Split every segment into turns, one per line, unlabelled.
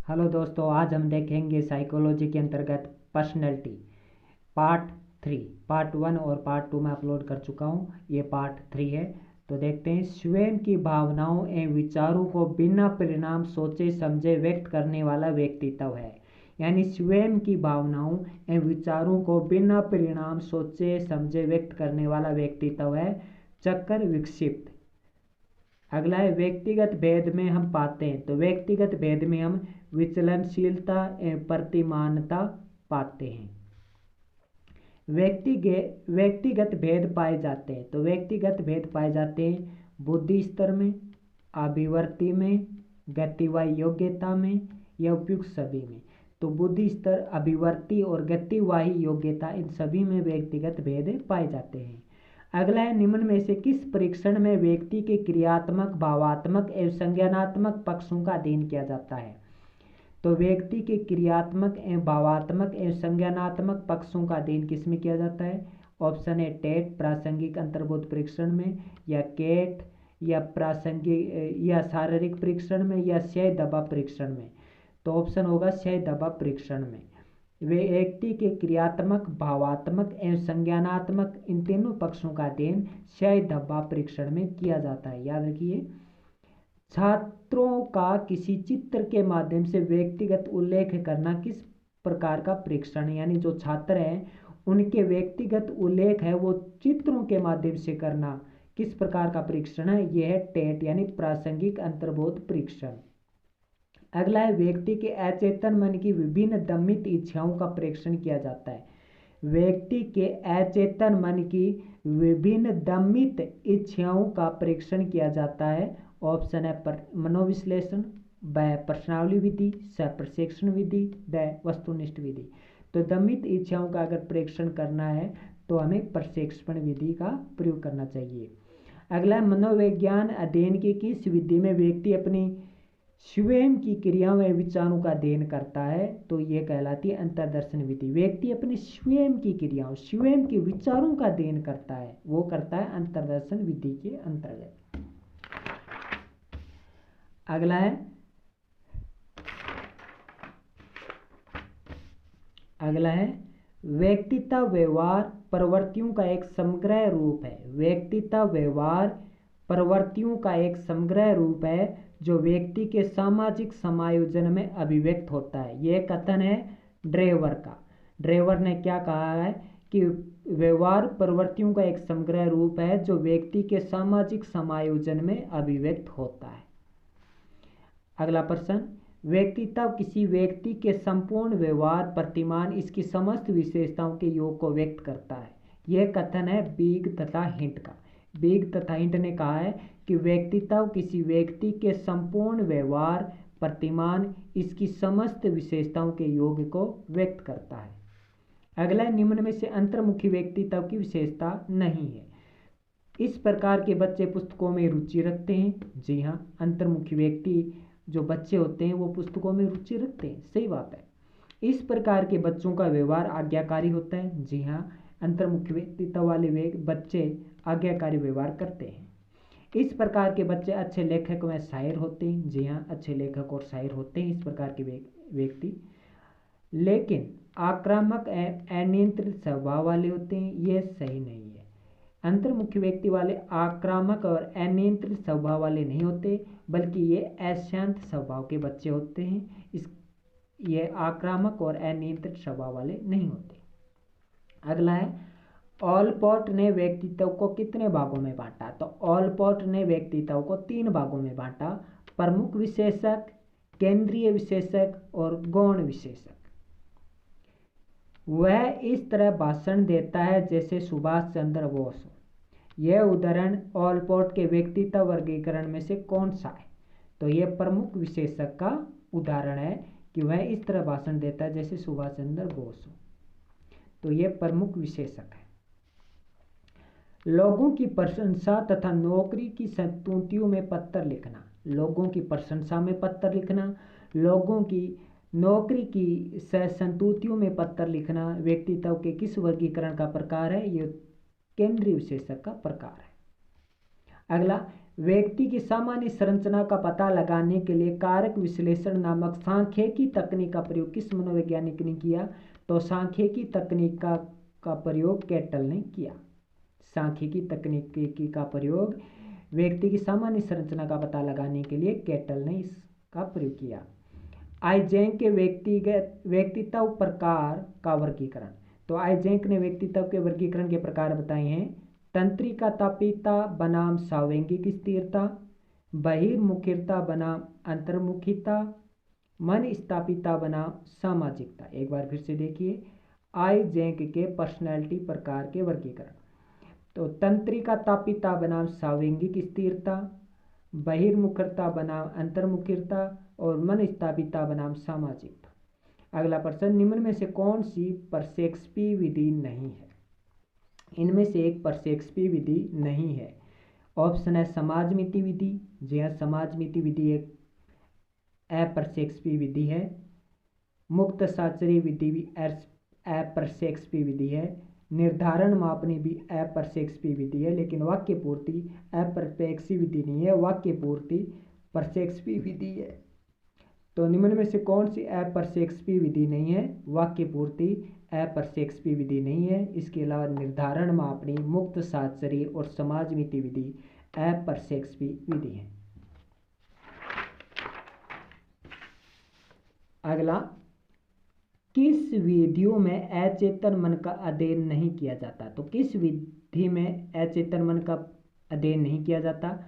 Hello दोस्तों, आज हम देखेंगे साइकोलॉजी के अंतर्गत पर्सनैलिटी पार्ट 3। पार्ट 1 और पार्ट 2 में अपलोड कर चुका हूँ। ये पार्ट 3 है। तो देखते हैं। स्वयं की भावनाओं एवं विचारों को बिना परिणाम सोचे समझे व्यक्त करने वाला व्यक्तित्व है। यानी स्वयं की भावनाओं एवं विचारों को बिना परिणाम सोचे समझे व्यक्त करने वाला व्यक्तित्व है चक्र विक्षिप्त। अगला है व्यक्तिगत भेद में हम पाते हैं। तो व्यक्तिगत भेद में हम विचलनशीलता एवं प्रतिमानता पाते हैं। व्यक्तिगत भेद पाए जाते हैं। तो व्यक्तिगत भेद पाए जाते हैं बुद्धि स्तर में, अभिवृत्ति में, गतिवाही योग्यता में या उपयुक्त सभी में। तो बुद्धि स्तर, अभिवृत्ति और गतिवाही योग्यता, इन सभी में व्यक्तिगत भेद पाए जाते हैं। अगला है निम्न में से किस परीक्षण में व्यक्ति के क्रियात्मक, भावात्मक एवं संज्ञानात्मक पक्षों का अध्ययन किया जाता है। तो व्यक्ति के क्रियात्मक एवं भावात्मक एवं संज्ञानात्मक पक्षों का अध्ययन किस में किया जाता है? ऑप्शन है टेट प्रासंगिक अंतर्बोध परीक्षण में, या केट, या प्रासंगिक या शारीरिक परीक्षण में, या क्षय दबाव परीक्षण में। तो ऑप्शन होगा क्षय दबाव परीक्षण में। व्यक्ति के क्रियात्मक, भावात्मक एवं संज्ञानात्मक इन तीनों पक्षों का अध्ययन क्षय दबाव परीक्षण में किया जाता है। याद रखिए। छात्रों का किसी चित्र के माध्यम से व्यक्तिगत उल्लेख करना किस प्रकार का परीक्षण है? यानी जो छात्र हैं उनके व्यक्तिगत उल्लेख है वो चित्रों के माध्यम से करना किस प्रकार का परीक्षण है? यह है टेट यानी प्रासंगिक अंतर्बोध परीक्षण। अगला है व्यक्ति के अचेतन मन की विभिन्न दमित इच्छाओं का परीक्षण किया जाता है। व्यक्ति के अचेतन मन की विभिन्न दमित इच्छाओं का परीक्षण किया जाता है। ऑप्शन है मनोविश्लेषण, ब प्रश्नावली विधि, स प्रशिक्षण विधि, द वस्तुनिष्ठ विधि। तो दमित इच्छाओं का अगर परीक्षण करना है तो हमें प्रशिक्षण विधि का प्रयोग करना चाहिए। अगला मनोविज्ञान अध्ययन की किस विधि में व्यक्ति अपनी स्वयं की क्रियाओं एवं विचारों का अध्ययन करता है? तो यह कहलाती है अंतर्दर्शन विधि। व्यक्ति अपनी स्वयं की क्रियाओं, स्वयं के विचारों का अध्ययन करता है, वो करता है अंतर्दर्शन विधि के अंतर्गत। अगला है व्यक्तित्व व्यवहार प्रवृत्तियों का एक समग्र रूप है। व्यक्तित्व व्यवहार प्रवृत्तियों का एक समग्र रूप है जो व्यक्ति के सामाजिक समायोजन में अभिव्यक्त होता है। यह कथन है ड्रेवर का। ड्रेवर ने क्या कहा है कि व्यवहार प्रवृत्तियों का एक समग्र रूप है जो व्यक्ति के सामाजिक समायोजन में अभिव्यक्त होता है। अगला प्रश्न, व्यक्तित्व किसी व्यक्ति के संपूर्ण व्यवहार प्रतिमान, इसकी समस्त विशेषताओं के योग को व्यक्त करता है। यह कथन है बिग तथा हिंट का। बिग तथा हिंट ने कहा है कि व्यक्तित्व किसी व्यक्ति के संपूर्ण व्यवहार प्रतिमान, इसकी समस्त विशेषताओं के योग को व्यक्त करता है। अगला निम्न में से अंतर्मुखी व्यक्तित्व की विशेषता नहीं है। इस प्रकार के बच्चे पुस्तकों में रुचि रखते हैं। जी हाँ, अंतर्मुखी व्यक्ति जो बच्चे होते हैं वो पुस्तकों में रुचि रखते हैं। सही बात है। इस प्रकार के बच्चों का व्यवहार आज्ञाकारी होता है। जी हाँ, अंतर्मुखी व्यक्तित्व वाले बच्चे आज्ञाकारी व्यवहार करते हैं। इस प्रकार के बच्चे अच्छे लेखक व शायर होते हैं। जी हाँ, अच्छे लेखक और शायर होते हैं इस प्रकार के व्यक्ति। लेकिन आक्रामक अनियंत्रित स्वभाव वाले होते हैं, यह सही नहीं है। अंतर्मुखी व्यक्ति वाले आक्रामक और अनियंत्रित स्वभाव वाले नहीं होते, बल्कि ये अशांत स्वभाव के बच्चे होते हैं। ये आक्रामक और अनियंत्रित स्वभाव वाले नहीं होते। अगला है ऑलपोर्ट ने व्यक्तित्व को कितने भागों में बांटा? तो ऑलपोर्ट ने व्यक्तित्व को 3 भागों में बांटा। प्रमुख विशेषक, केंद्रीय विशेषक और गौण विशेषक। वह इस तरह भाषण देता है जैसे सुभाष चंद्र बोस हो। यह उदाहरण ऑलपोर्ट के व्यक्तित्व वर्गीकरण में से कौन सा है? तो यह प्रमुख विशेषक का उदाहरण है कि वह इस तरह भाषण देता है जैसे सुभाष चंद्र बोस हो। तो यह प्रमुख विशेषक है। लोगों की प्रशंसा तथा नौकरी की संतुष्टियों में पत्र लिखना। लोगों की प्रशंसा में पत्र लिखना, लोगों की नौकरी की संतुष्टियों में पत्र लिखना व्यक्तित्व के किस वर्गीकरण का प्रकार है? ये केंद्रीय विशेषक का प्रकार है। अगला, व्यक्ति की सामान्य संरचना का पता लगाने के लिए कारक विश्लेषण नामक सांख्यिकी तकनीक का प्रयोग किस मनोवैज्ञानिक ने किया? तो सांख्यिकी तकनीक का प्रयोग कैटल ने किया। सांख्यिकी तकनीक का प्रयोग व्यक्ति की सामान्य संरचना का पता लगाने के लिए कैटल ने इसका प्रयोग किया। आइजेंक के व्यक्तित्व प्रकार का वर्गीकरण। तो आइजेंक ने व्यक्तित्व के वर्गीकरण के प्रकार बताए हैं। तंत्रिकातापिता बनाम सावैंगिक स्थिरता, बहिर्मुखिता बनाम अंतर्मुखिता, मन स्थापिता बनाम सामाजिकता। एक बार फिर से देखिए आइजेंक के पर्सनैलिटी प्रकार के वर्गीकरण। तो तंत्रिकातापिता बनाम सावैंगिक स्थिरता, बहिर्मुखता बनाम अंतर्मुखिता और मन स्थापिता बनाम सामाजिकता। अगला प्रश्न, निम्न में से कौन सी परसेप्टिव विधि नहीं है? इनमें से एक परसेप्टिव विधि नहीं है। ऑप्शन है समाजमिति विधि। जी हाँ, समाजमिति विधि एक अपर्सेप्टिव विधि है। मुक्त साचरी विधि भी अपर्सेप्टिव विधि है। निर्धारण मापनी भी अपर्सेप्टिव विधि है, लेकिन वाक्य पूर्ति अपर्सेप्टिव विधि नहीं है, वाक्य पूर्ति परसेप्टिव विधि है। तो निम्न में से कौन सी अपर्सेप्टिव विधि नहीं है? वाक्य पूर्ति अपर्सेप्टिव विधि नहीं है। इसके अलावा निर्धारण मापनी, मुक्त साचरी और समाजमिति विधि अपर्सेप्टिव विधि है। अगला, किस विधियों में अचेतन मन का अध्ययन नहीं किया जाता? तो किस विधि में अचेतन मन का अध्ययन नहीं किया जाता?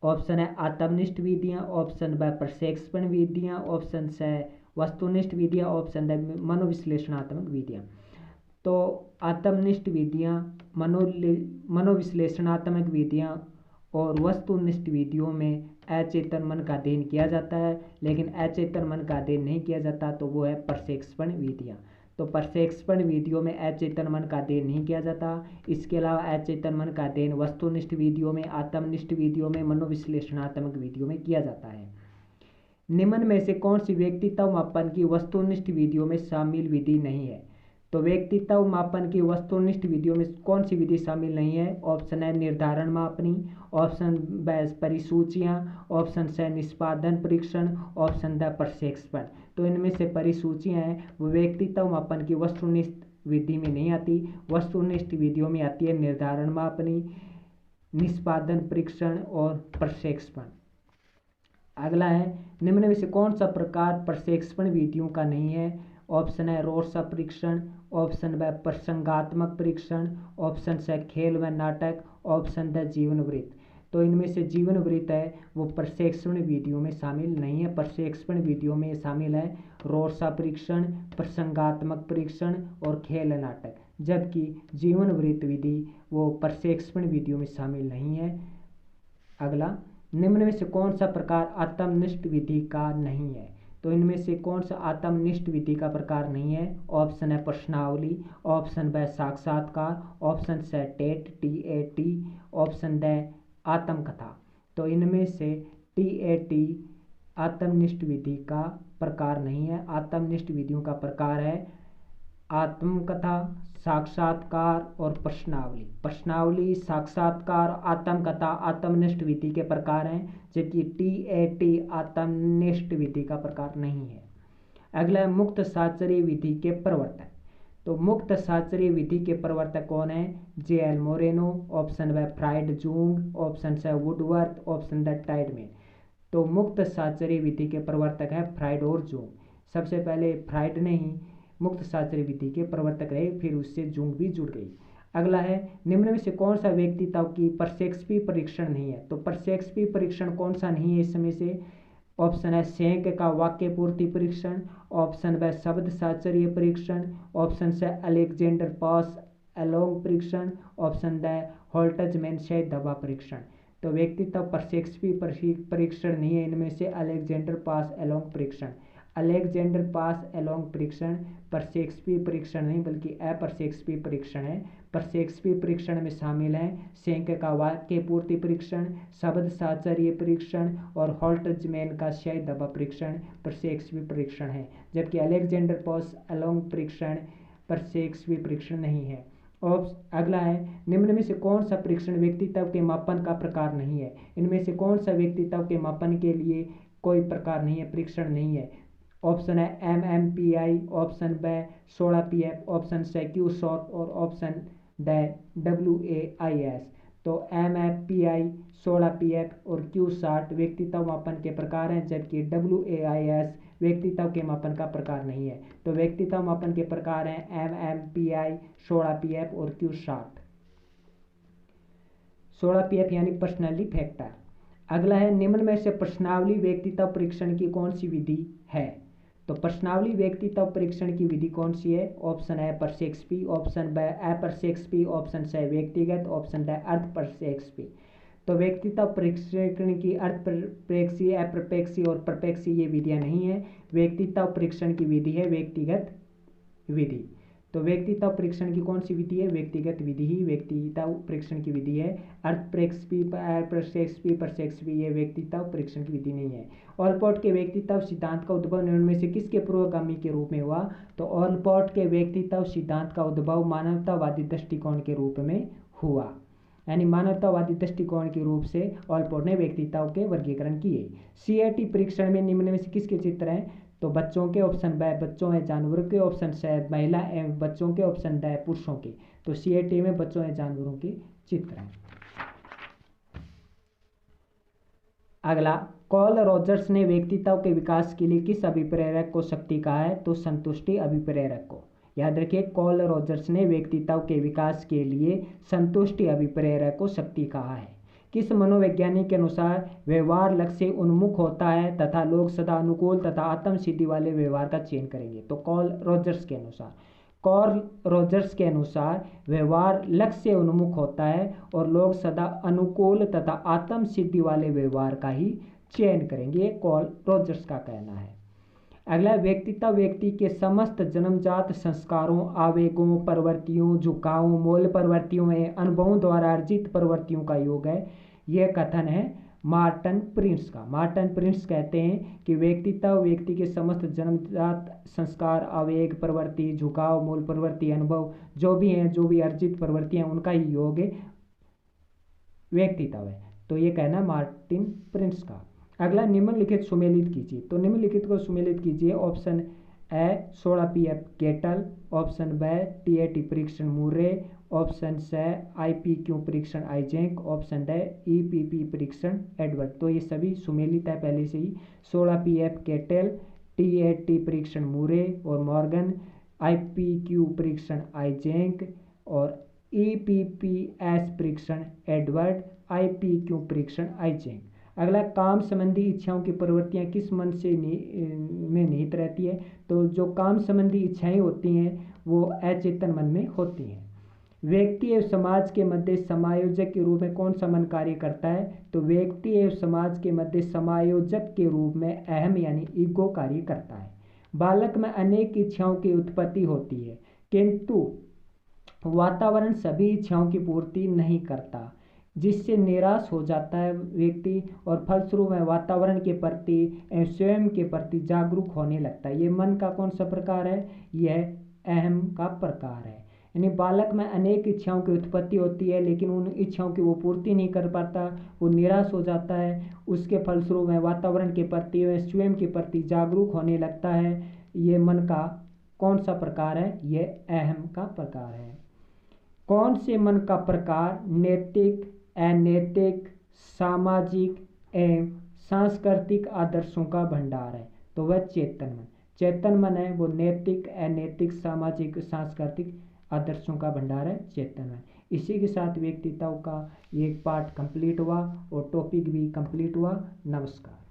ऑप्शन है आत्मनिष्ठ विधियां, ऑप्शन ब प्रक्षेपण विधियां, ऑप्शन से वस्तुनिष्ठ विधियां, ऑप्शन ड मनोविश्लेषणात्मक विधियां। तो आत्मनिष्ठ विधियां, मनोविश्लेषणात्मक विधियां और वस्तुनिष्ठ विधियों में अचेतन मन का अध्ययन किया जाता है, लेकिन अचेतन मन का अध्ययन नहीं किया जाता तो वो है प्रक्षेपण विधियां। तो प्रक्षेपण विधियों में अचेतन मन का अध्ययन नहीं किया जाता। इसके अलावा अचेतन मन का अध्ययन वस्तुनिष्ठ विधियों में, आत्मनिष्ठ विधियों में, मनोविश्लेषणात्मक विधियों में किया जाता है। निम्न में से कौन सी व्यक्तित्व मापन की वस्तुनिष्ठ विधियों में शामिल विधि नहीं है? तो व्यक्तित्व मापन की वस्तुनिष्ठ विधियों में कौन सी विधि शामिल नहीं है? ऑप्शन है निर्धारण मापनी, ऑप्शन ब परिसूचियां, ऑप्शन से निष्पादन परीक्षण, ऑप्शन द प्रक्षेपण। तो इनमें से परिसूचियां हैं वो व्यक्तित्व मापन की वस्तुनिष्ठ विधि में नहीं आती, वस्तुनिष्ठ विधियों में आती है निर्धारण मापनी, निष्पादन परीक्षण और प्रक्षेपण। अगला है, निम्न में से कौन सा प्रकार प्रक्षेपण विधियों का नहीं है? ऑप्शन है रोर्सा परीक्षण, ऑप्शन ब प्रसंगात्मक परीक्षण, ऑप्शन से खेल व नाटक, ऑप्शन द जीवन वृत्त। तो इनमें से जीवन वृत्त है वो प्रक्षेपण विधियों में शामिल नहीं है। प्रक्षेपण विधियों में शामिल है रोर्सा परीक्षण, प्रसंगात्मक परीक्षण और खेल नाटक, जबकि जीवन वृत्त विधि वो प्रक्षेपण विधियों में शामिल नहीं है। अगला, निम्न में से कौन सा प्रकार आत्मनिष्ठ विधि का नहीं है? तो इनमें से कौन सा आत्मनिष्ठ विधि का प्रकार नहीं है? ऑप्शन है प्रश्नावली, ऑप्शन ब साक्षात्कार, ऑप्शन से TAT, ऑप्शन ड आत्मकथा। तो इनमें से TAT आत्मनिष्ठ विधि का प्रकार नहीं है। आत्मनिष्ठ विधियों का प्रकार है आत्मकथा, साक्षात्कार और प्रश्नावली। प्रश्नावली, साक्षात्कार, आत्मकथा आत्मनिष्ठ विधि के प्रकार हैं, जबकि TAT आत्मनिष्ठ विधि का प्रकार नहीं है। अगला है मुक्त साचरी विधि के प्रवर्तक। तो मुक्त साचरी विधि के प्रवर्तक कौन है? JL मोरेनो, ऑप्शन व फ्राइड जूंग, ऑप्शन से वुडवर्थ, ऑप्शन द टाइडमैन। तो मुक्त साचरी विधि के प्रवर्तक है फ्राइड और जूंग। सबसे पहले फ्राइड ने ही मुक्त साचरी विधि के प्रवर्तक रहे, फिर उससे जूंग भी जुड़ गई। अगला है, निम्न में से कौन सा व्यक्तित्व की प्रक्षेपी परीक्षण नहीं है? तो प्रक्षेपी परीक्षण कौन सा नहीं है इसमें से? ऑप्शन है सेंक का वाक्य पूर्ति परीक्षण, ऑप्शन ब शब्द साचर्य परीक्षण, ऑप्शन से अलेक्जेंडर पास एलोंग परीक्षण, ऑप्शन द होल्टजमैन से दवा परीक्षण। तो व्यक्तित्व प्रक्षेपी परीक्षण नहीं है इनमें से अलेक्जेंडर पास एलोंग परीक्षण। अलेक्जेंडर पास एलोंग परीक्षण प्रक्षेपी परीक्षण नहीं बल्कि अप्रक्षेपी परीक्षण है। प्रक्षेपी परीक्षण में शामिल हैं सेंक का वाक्य पूर्ति परीक्षण, शब्द साचर्य परीक्षण और होल्टजमैन का क्षय दबा परीक्षण प्रक्षेपी परीक्षण है, जबकि अलेक्जेंडर पास एलोंग परीक्षण प्रक्षेपी परीक्षण नहीं है। अगला है, निम्न में से कौन सा परीक्षण व्यक्तित्व के मापन का प्रकार नहीं है? इनमें से कौन सा व्यक्तित्व के मापन के लिए कोई प्रकार नहीं है, परीक्षण नहीं है? ऑप्शन है MMPI, option B 16PF, option C Q sort और ऑप्शन ड WAIS। तो MMPI, 16PF और क्यू शॉर्ट व्यक्तित्व मापन के प्रकार हैं, जबकि WAIS व्यक्तित्व के मापन का प्रकार नहीं है। तो व्यक्तित्व मापन के प्रकार हैं MMPI, 16PF और क्यू शॉर्ट। 16PF यानी पर्सनैलिटी फैक्टर। अगला है, निम्न में से प्रश्नावली व्यक्तित्व परीक्षण की कौन सी विधि है? तो प्रश्नावली व्यक्तित्व परीक्षण की विधि कौन सी है? ऑप्शन है परसेक्सपी, ऑप्शन ब अप्रसेक्सपी, ऑप्शन सी व्यक्तिगत, ऑप्शन ड अर्थ परसेक्सपी। तो व्यक्तित्व परीक्षण की अर्थप्रेक्षी, अप्रपेक्षी और प्रपेक्षी ये विधियां नहीं है। व्यक्तित्व परीक्षण की विधि है व्यक्तिगत विधि। तो व्यक्तित्व परीक्षण की कौन सी विधि है? व्यक्तिगत विधि ही व्यक्तित्व परीक्षण की विधि है। अर्थप्रेक्षी, परसेक्सपी ये व्यक्तित्व परीक्षण की विधि नहीं है। ऑलपोर्ट के व्यक्तित्व सिद्धांत का उद्भव निम्न में से किसके पूर्वगामी के रूप में हुआ? तो ऑलपोर्ट के व्यक्तित्व सिद्धांत का उद्भव मानवतावादी दृष्टिकोण के रूप में हुआ, यानी मानवतावादी दृष्टिकोण के रूप से ऑलपोर्ट ने व्यक्तित्व के वर्गीकरण किए। CAT परीक्षण में निम्न में से किसके चित्र हैं? तो बच्चों के, ऑप्शन ब बच्चों एवं जानवरों के, ऑप्शन सी महिला एवं बच्चों के, ऑप्शन ड पुरुषों के। तो CAT में बच्चों एवं जानवरों के चित्र हैं। अगला, कॉल रॉजर्स ने व्यक्तित्व के विकास के लिए किस अभिप्रेरक को शक्ति कहा है? तो संतुष्टि अभिप्रेरक को। याद रखिए, कॉल रॉजर्स ने व्यक्तित्व के विकास के लिए संतुष्टि अभिप्रेरक को शक्ति कहा है। किस मनोवैज्ञानिक के अनुसार व्यवहार लक्ष्य से उन्मुख होता है तथा लोग सदा अनुकूल तथा आत्म सिद्धि वाले व्यवहार का चयन करेंगे? तो कॉल रॉजर्स के अनुसार व्यवहार लक्ष्य से उन्मुख होता है और लोग सदा अनुकूल तथा आत्म सिद्धि वाले व्यवहार का ही चयन करेंगे, कॉल रॉजर्स का कहना है। अगला, व्यक्तित्व व्यक्ति के समस्त जन्मजात संस्कारों, आवेगों, प्रवृत्तियों, झुकावों, मूल प्रवृत्तियों एवं अनुभवों द्वारा अर्जित प्रवृत्तियों का योग है। यह कथन है मार्टन प्रिंस का। मार्टन प्रिंस कहते हैं कि व्यक्तित्व व्यक्ति के समस्त जन्मजात संस्कार, आवेग, प्रवृत्ति, झुकाव, मूल प्रवृत्ति, अनुभव जो भी हैं, जो भी अर्जित प्रवृत्तियां, उनका ही योग व्यक्तित्व है। तो ये कहना मार्टिन प्रिंस का। अगला, निम्नलिखित सुमेलित कीजिए। तो निम्नलिखित को सुमेलित कीजिए। Option A 16PF kettle, option ब TAT परीक्षण मुर्रे, ऑप्शन सी IPQ परीक्षण आइजेंक, ऑप्शन ड EPP परीक्षण एडवर्ड। तो ये सभी सुमेलित है पहले से ही। 16PF केटल, TAT परीक्षण मुर्रे और मॉर्गन, IPQ परीक्षण आइजेंक और EPPS परीक्षण एडवर्ड, IPQ परीक्षण आइजेंक। अगला, काम संबंधी इच्छाओं की प्रवृत्तियां किस मन से में निहित रहती है? तो जो काम संबंधी इच्छाएं होती हैं वो अचेतन मन में होती हैं। व्यक्ति एवं समाज के मध्य समायोजक के रूप में कौन सा मन कार्य करता है? तो व्यक्ति एवं समाज के मध्य समायोजक के रूप में अहम यानी ईगो कार्य करता है। बालक में अनेक इच्छाओं की उत्पत्ति होती है, किंतु वातावरण सभी इच्छाओं की पूर्ति नहीं करता, जिससे निराश हो जाता है व्यक्ति और फलस्वरूप में वातावरण के प्रति एवं स्वयं के प्रति जागरूक होने लगता है। ये मन का कौन सा प्रकार है? यह अहम का प्रकार है। यानी बालक में अनेक इच्छाओं की उत्पत्ति होती है, लेकिन उन इच्छाओं की वो पूर्ति नहीं कर पाता, वो निराश हो जाता है। उसके फलस्वरूप में वातावरण के प्रति व स्वयं के प्रति जागरूक होने लगता है। ये मन का कौन सा प्रकार है? यह अहम का प्रकार है। कौन से मन का प्रकार नैतिक, अनैतिक, सामाजिक एवं सांस्कृतिक आदर्शों का भंडार है? तो वह चेतन मन। चेतन मन है वो नैतिक, अनैतिक, सामाजिक, सांस्कृतिक आदर्शों का भंडार है चेतन मन। इसी के साथ व्यक्तित्व का ये पार्ट कंप्लीट हुआ और टॉपिक भी कंप्लीट हुआ। नमस्कार।